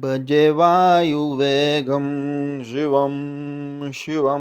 భజే వాయువేగం శివం శివం.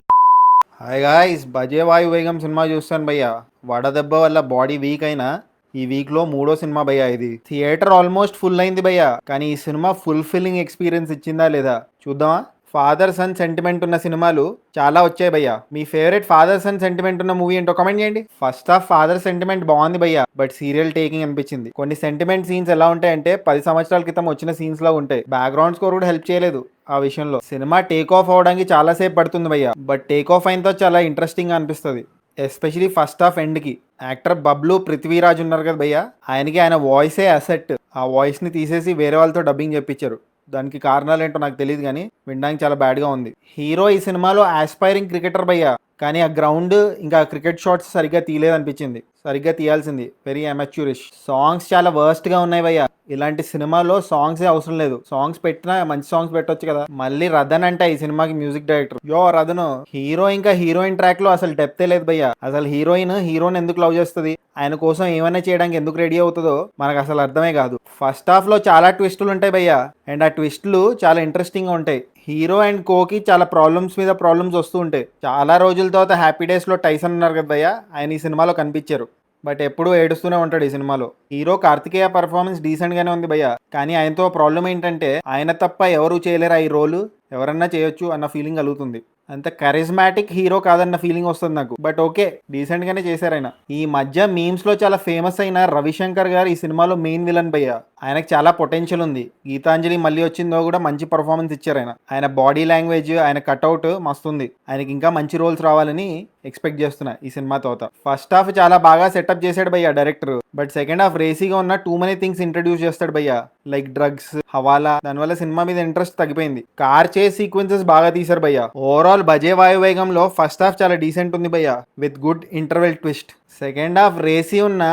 Hi guys, భజే వాయువేగం cinema చూస్తాను భయ్య. వడదెబ్బ వల్ల బాడీ వీక్ అయినా ఈ వీక్లో మూడో సినిమా భయ్య. ఇది థియేటర్ ఆల్మోస్ట్ ఫుల్ అయింది భయ్య, కానీ ఈ సినిమా ఫుల్ ఫిల్లింగ్ ఎక్స్పీరియన్స్ ఇచ్చిందా లేదా చూద్దామా. ఫాదర్ సన్ సెంటిమెంట్ ఉన్న సినిమాలు చాలా వచ్చాయి భయ్య. మీ ఫేవరెట్ ఫాదర్ సన్ సెంటిమెంట్ ఉన్న మూవీ ఏంటో కామెంట్ చేయండి. ఫస్ట్ హాఫ్ ఫాదర్ సెంటిమెంట్ బాగుంది భయ్య, బట్ సీరియల్ టేకింగ్ అనిపించింది. కొన్ని సెంటిమెంట్ సీన్స్ ఎలా ఉంటాయంటే 10 సంవత్సరాల క్రితం వచ్చిన సీన్స్ లా ఉంటాయి. బ్యాక్గ్రౌండ్ స్కోర్ కూడా హెల్ప్ చేయలేదు ఆ విషయంలో. సినిమా టేక్ ఆఫ్ అవడానికి చాలా సేపు పడుతుంది భయ్య, బట్ టేక్ ఆఫ్ అయినతో చాలా ఇంట్రెస్టింగ్ అనిపిస్తుంది. ఎస్పెషలీ ఫస్ట్ హాఫ్ ఎండ్కి. యాక్టర్ బబ్లు పృథ్వీరాజ్ ఉన్నారు కదా భయ్య, ఆయనకి ఆయన వాయిసే అసెట్. ఆ వాయిస్ని తీసేసి వేరే వాళ్ళతో డబ్బింగ్ చెప్పించారు. దానికి కారణాలు ఏంటో నాకు తెలియదు, కానీ వినడానికి చాలా బ్యాడ్గా ఉంది. హీరో ఈ సినిమాలో ఆస్పైరింగ్ క్రికెటర్ భయ్య, కానీ ఆ గ్రౌండ్ ఇంకా క్రికెట్ షాట్స్ సరిగ్గా తీయలేదనిపించింది. సరిగ్గా తీయాల్సింది. వెరీ అమెచ్యూరిష్. సాంగ్స్ చాలా వర్స్ట్గా ఉన్నాయి భయ్య. ఇలాంటి సినిమాలో సాంగ్స్ అవసరం లేదు. సాంగ్స్ పెట్టినా మంచి సాంగ్స్ పెట్టొచ్చు కదా. మళ్ళీ రథన్ అంటే ఈ సినిమాకి మ్యూజిక్ డైరెక్టర్. రథను. హీరో ఇంకా హీరోయిన్ ట్రాక్ లో అసలు డెప్తే లేదు భయ్య. అసలు హీరోయిన్ ఎందుకు లవ్ చేస్తుంది, ఆయన కోసం ఏమైనా చేయడానికి ఎందుకు రెడీ అవుతుందో మనకు అసలు అర్థమే కాదు. ఫస్ట్ హాఫ్ లో చాలా ట్విస్టులు ఉంటాయి భయ్య, అండ్ ఆ ట్విస్టులు చాలా ఇంట్రెస్టింగ్ గా ఉంటాయి. హీరో అండ్ కోకి చాలా ప్రాబ్లమ్స్ మీద ప్రాబ్లమ్స్ వస్తూ ఉంటాయి. చాలా రోజుల తర్వాత హ్యాపీ డేస్ లో టైసన్ ఉన్నారు కదా భయ్య, ఆయన ఈ సినిమాలో కనిపించారు. బట్ ఎప్పుడూ ఏడుస్తూనే ఉంటాడు ఈ సినిమాలో. హీరో కార్తికేయ పర్ఫార్మెన్స్ డీసెంట్ గానే ఉంది భయ్య, కానీ ఆయనతో ప్రాబ్లం ఏంటంటే ఆయన తప్ప ఎవరు చేయలేరా ఈ రోలు, ఎవరన్నా చేయొచ్చు అన్న ఫీలింగ్ కలుగుతుంది. అంత కరిజ్మాటిక్ హీరో కాదన్న ఫీలింగ్ వస్తుంది నాకు. బట్ ఓకే, డీసెంట్ గానే చేశారు ఆయన. ఈ మధ్య మీమ్స్ లో చాలా ఫేమస్ అయిన రవిశంకర్ గారు ఈ సినిమాలో మెయిన్ విలన్ భయ్య. ఆయనకు చాలా పొటెన్షియల్ ఉంది. గీతాంజలి మళ్ళీ వచ్చిందో కూడా మంచి పర్ఫార్మెన్స్ ఇచ్చారు ఆయన. ఆయన బాడీ లాంగ్వేజ్, ఆయన కట్అవుట్ మస్తుంది. ఆయనకి ఇంకా మంచి రోల్స్ రావాలని ఎక్స్పెక్ట్ చేస్తున్నా ఈ సినిమా తర్వాత. ఫస్ట్ హాఫ్ చాలా బాగా సెటప్ చేశాడు భయ్య డైరెక్టర్, బట్ సెకండ్ హాఫ్ రేసీగా ఉన్న టూ మెనీ థింగ్స్ ఇంట్రడ్యూస్ చేస్తాడు భయ్య, లైక్ డ్రగ్స్, హవాలా. దానివల్ల సినిమా మీద ఇంట్రెస్ట్ తగ్గిపోయింది. కార్ చేస్ సీక్వెన్సెస్ బాగా తీశారు భయ్య. ఓవరాల్ భజే వాయువేగంలో ఫస్ట్ హాఫ్ చాలా డీసెంట్ ఉంది భయ్య, with good interval twist. Second half racy ఉన్న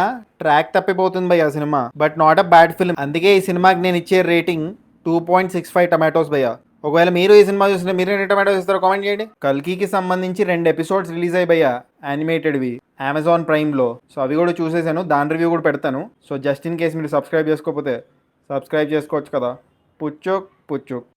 ట్రాక్ తప్పిపోతుంది భయ్య cinema, but not a bad film. అందుకే ఈ సినిమాకి నేను ఇచ్చే రేటింగ్ 2.65 టమాటోస్ భయ్య. ఒకవేళ మీరు ఈ సినిమా చూసిన మీరు ఎన్ని టమాటోస్ ఇస్తారో కామెంట్ చేయండి. కల్కికి సంబంధించి 2 ఎపిసోడ్స్ రిలీజ్ అయ్యి భయ్య, యానిమేటెడ్వి అమెజాన్ ప్రైమ్లో. సో అవి కూడా చూసేసాను, దాని రివ్యూ కూడా పెడతాను. సో జస్ట్ ఇన్ కేస్ మీరు సబ్స్క్రైబ్ చేసుకోకపోతే సబ్స్క్రైబ్ చేసుకోవచ్చు కదా. పుచ్చుక్ పుచ్చుక్.